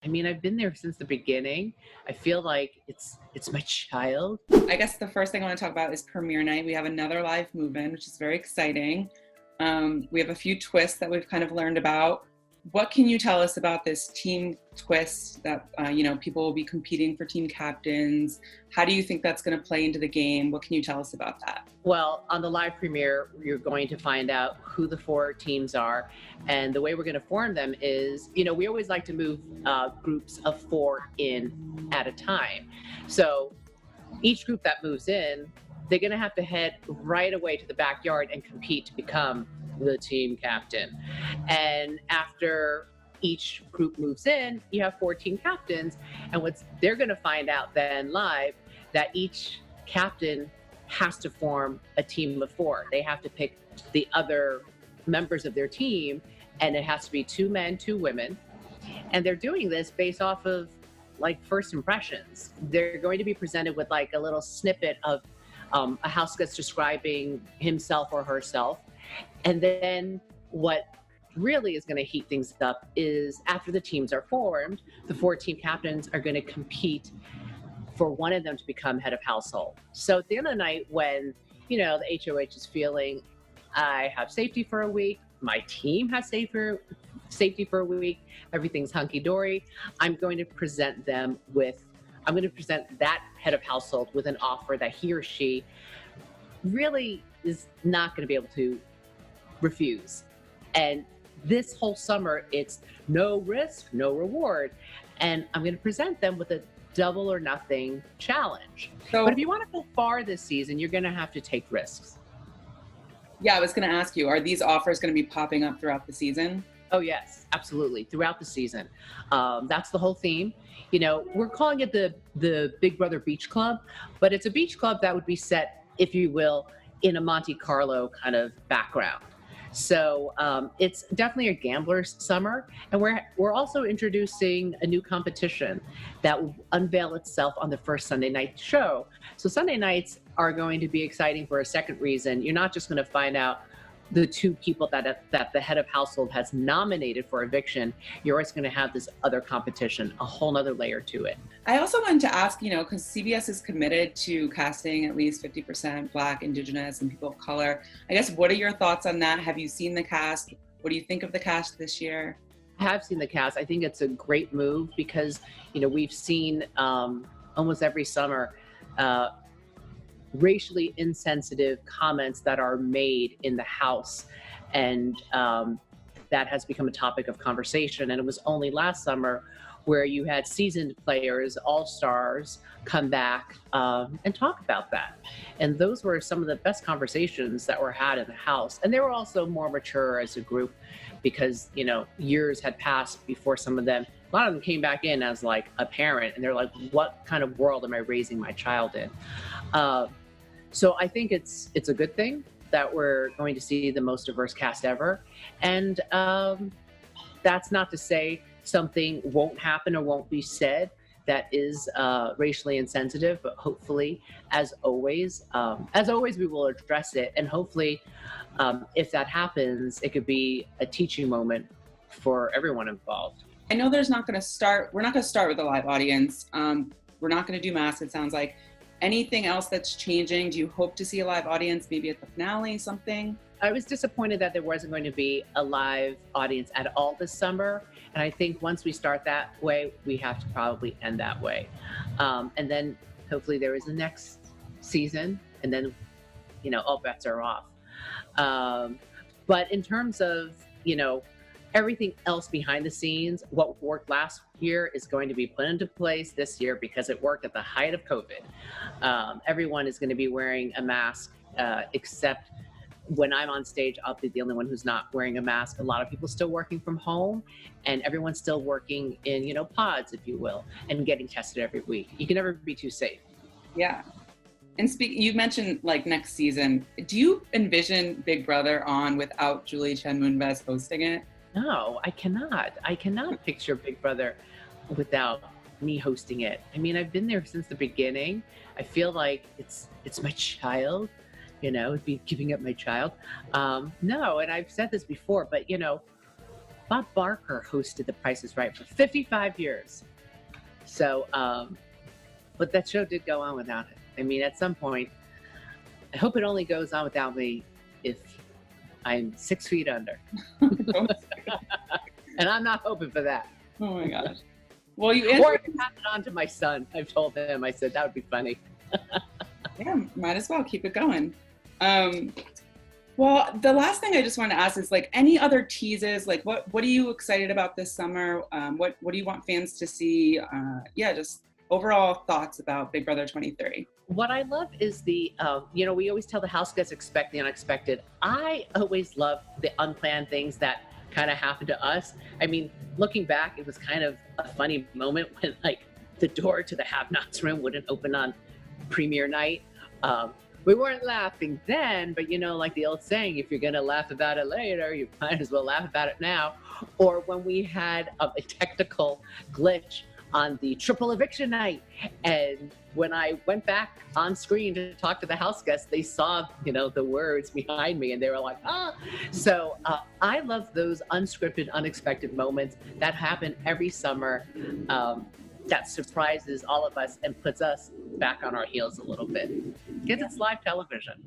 I mean, I've been there since the beginning. I feel like it's my child. I guess the first thing I want to talk about is premiere night. We have another live move-in, which is very exciting. We have a few twists that we've kind of learned about. What can you tell us about this team twist that, people will be competing for team captains? How do you think that's going to play into the game? What can you tell us about that? Well, on the live premiere, you're going to find out who the 4 teams are. And the way we're going to form them is, we always like to move groups of 4 in at a time. So each group that moves in, they're going to have to head right away to the backyard and compete to become the team captain. And after each group moves in, you have 4 team captains. And they're going to find out then live that each captain has to form a team of 4. They have to pick the other members of their team, and it has to be 2 men, 2 women. And they're doing this based off of first impressions. They're going to be presented with a little snippet of a house guest describing himself or herself. And then what really is going to heat things up is after the teams are formed, the 4 team captains are going to compete for one of them to become head of household. So at the end of the night, when, the HOH is feeling, I have safety for a week, my team has safety for a week, everything's hunky-dory, I'm going to present that head of household with an offer that he or she really is not going to be able to refuse. And this whole summer, it's no risk, no reward. And I'm going to present them with a double or nothing challenge. But if you want to go far this season, you're going to have to take risks. Yeah, I was going to ask you, are these offers going to be popping up throughout the season? Oh, yes, absolutely. Throughout the season. That's the whole theme. We're calling it the Big Brother Beach Club, but it's a beach club that would be set, if you will, in a Monte Carlo kind of background. So it's definitely a gambler's summer. And we're also introducing a new competition that will unveil itself on the first Sunday night show. So Sunday nights are going to be exciting for a second reason. You're not just going to find out the 2 people that the head of household has nominated for eviction. You're always going to have this other competition, a whole nother layer to it. I also wanted to ask, because CBS is committed to casting at least 50% Black, Indigenous, and people of color. I guess, what are your thoughts on that? Have you seen the cast? What do you think of the cast this year? I have seen the cast. I think it's a great move because, we've seen almost every summer racially insensitive comments that are made in the house. And that has become a topic of conversation. And it was only last summer where you had seasoned players, all-stars, come back and talk about that. And those were some of the best conversations that were had in the house. And they were also more mature as a group because, years had passed before some of them. A lot of them came back in as a parent, and they're like, what kind of world am I raising my child in? So I think it's a good thing that we're going to see the most diverse cast ever. And that's not to say something won't happen or won't be said that is racially insensitive, but hopefully, as always, we will address it. And hopefully, if that happens, it could be a teaching moment for everyone involved. I know we're not going to start with a live audience. We're not going to do masks, it sounds like. Anything else that's changing? Do you hope to see a live audience maybe at the finale, something? I was disappointed that there wasn't going to be a live audience at all this summer. And I think once we start that way, we have to probably end that way. And then hopefully there is a next season, and then, all bets are off. But in terms of, everything else behind the scenes, what worked last year is going to be put into place this year because it worked at the height of COVID. Everyone is going to be wearing a mask, except when I'm on stage, I'll be the only one who's not wearing a mask. A lot of people still working from home, and everyone's still working in, pods, if you will, and getting tested every week. You can never be too safe. Yeah. And you mentioned next season. Do you envision Big Brother on without Julie Chen Moonves hosting it? No, I cannot. I cannot picture Big Brother without me hosting it. I mean, I've been there since the beginning. I feel like it's my child, it'd be giving up my child. No, and I've said this before, but Bob Barker hosted The Price is Right for 55 years. So, but that show did go on without it. I mean, at some point, I hope it only goes on without me if I'm 6 feet under. And I'm not hoping for that. Oh my gosh. Well, you Or I can pass it on to my son. I've told him, I said, that would be funny. Yeah, might as well keep it going. Well, the last thing I just want to ask is, like, any other teases? Like, what are you excited about this summer? What do you want fans to see? Yeah, just overall thoughts about Big Brother 23. What I love is the, we always tell the house guests expect the unexpected. I always love the unplanned things that kind of happened to us. I mean, looking back, it was kind of a funny moment when, like, the door to the have-nots room wouldn't open on premiere night. We weren't laughing then, but like the old saying, if you're gonna laugh about it later, you might as well laugh about it now. Or when we had a technical glitch on the triple eviction night, and when I went back on screen to talk to the house guests, they saw, the words behind me, and they were like, ah. So I love those unscripted, unexpected moments that happen every summer. That surprises all of us and puts us back on our heels a little bit, because it's live television.